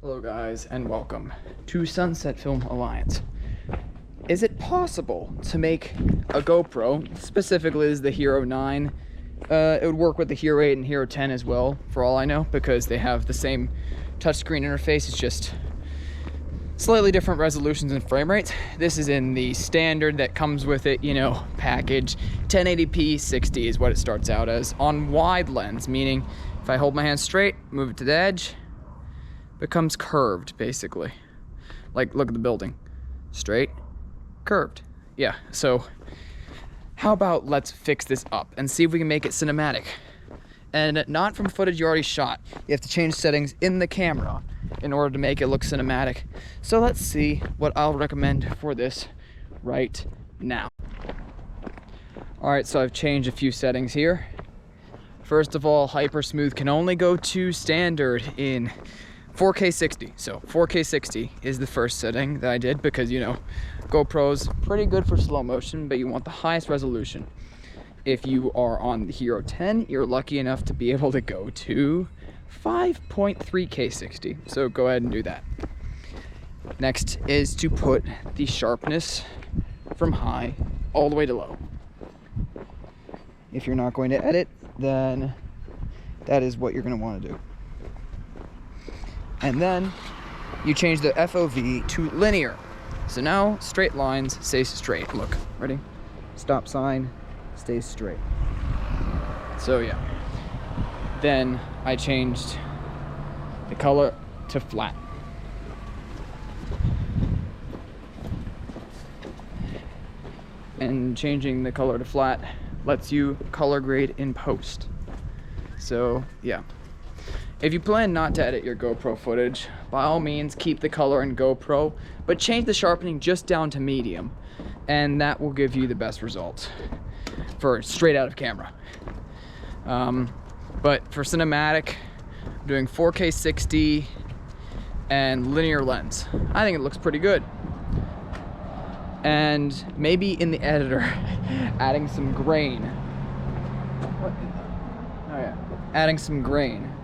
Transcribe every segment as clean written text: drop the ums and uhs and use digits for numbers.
Hello guys and welcome to Sunset Film Alliance. Is it possible to make a GoPro, specifically as the Hero 9, it would work with the Hero 8 and Hero 10 as well, for all I know, because they have the same touchscreen interface, it's just slightly different resolutions and frame rates. This is in the standard that comes with it, you know, package. 1080p 60 is what it starts out as, on wide lens, meaning if I hold my hand straight, move it to the edge, becomes curved, basically. Like, look at the building. Straight, curved. Yeah, so how about let's fix this up and see if we can make it cinematic. And not from footage you already shot. You have to change settings in the camera in order to make it look cinematic. So let's see what I'll recommend for this right now. Alright, so I've changed a few settings here. First of all, Hypersmooth can only go to standard in 4K 60. So 4K 60 is the first setting that I did because, you know, GoPro's pretty good for slow motion, but you want the highest resolution. If you are on the Hero 10, you're lucky enough to be able to go to 5.3K 60. So go ahead and do that. Next is to put the sharpness from high all the way to low. If you're not going to edit, then that is what you're going to want to do. And then you change the FOV to linear. So now straight lines stay straight. Look, ready? Stop sign stays straight. So yeah. Then I changed the color to flat. And changing the color to flat lets you color grade in post. So yeah. If you plan not to edit your GoPro footage, by all means keep the color in GoPro, but change the sharpening just down to medium, and that will give you the best results for straight out of camera. But for cinematic, I'm doing 4K 60 and linear lens. I think it looks pretty good. And maybe in the editor, adding some grain. What is that? Oh yeah, adding some grain.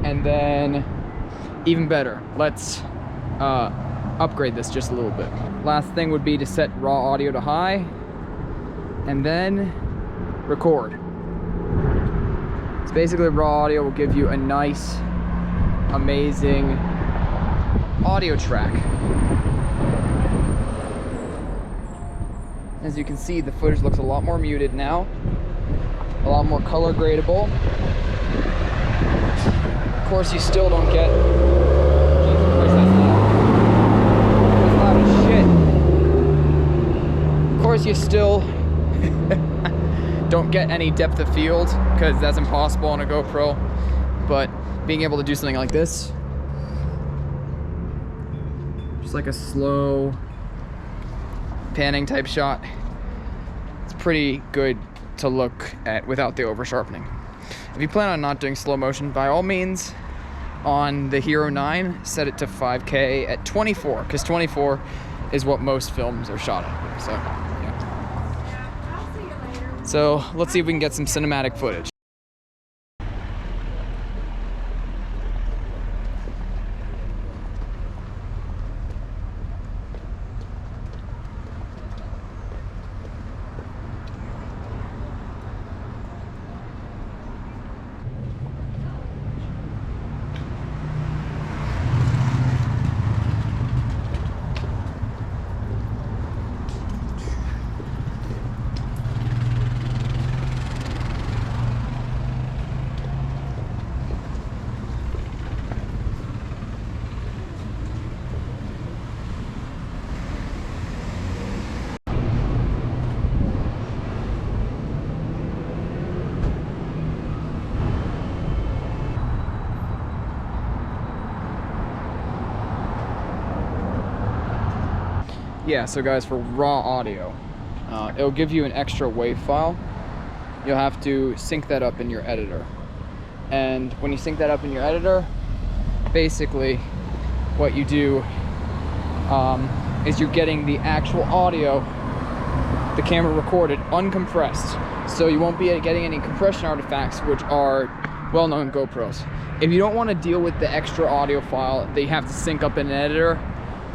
And then, even better, let's upgrade this just a little bit. Last thing would be to set raw audio to high, and then record. So basically raw audio will give you a nice, amazing audio track. As you can see, the footage looks a lot more muted now, a lot more color gradable. Of course, you still don't get. Jesus Christ, that's loud as shit. Of course, you still don't get any depth of field because that's impossible on a GoPro. But being able to do something like this, just like a slow panning type shot, it's pretty good to look at without the over sharpening. If you plan on not doing slow motion, by all means, on the Hero 9, set it to 5K at 24, because 24 is what most films are shot at. So, yeah. So, let's see if we can get some cinematic footage. Yeah, so guys, for raw audio, it'll give you an extra WAV file. You'll have to sync that up in your editor. And when you sync that up in your editor, basically what you do is you're getting the actual audio the camera recorded uncompressed. So you won't be getting any compression artifacts, which are well-known GoPros. If you don't want to deal with the extra audio file that you have to sync up in an editor,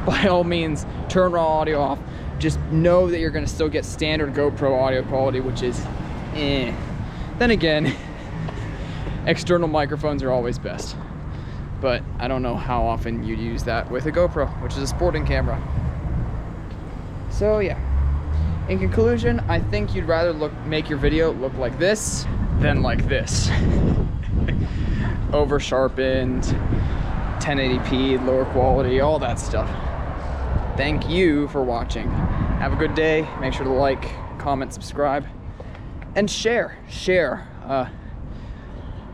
by all means, turn raw audio off. Just know that you're going to still get standard GoPro audio quality, which is eh. Then again, external microphones are always best. But I don't know how often you'd use that with a GoPro, which is a sporting camera. So yeah, in conclusion, I think you'd rather make your video look like this than like this. Over sharpened, 1080p, lower quality, all that stuff. Thank you for watching. Have a good day. Make sure to like, comment, subscribe, and share.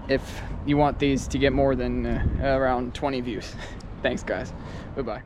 If you want these to get more than around 20 views. Thanks, guys. Bye-bye.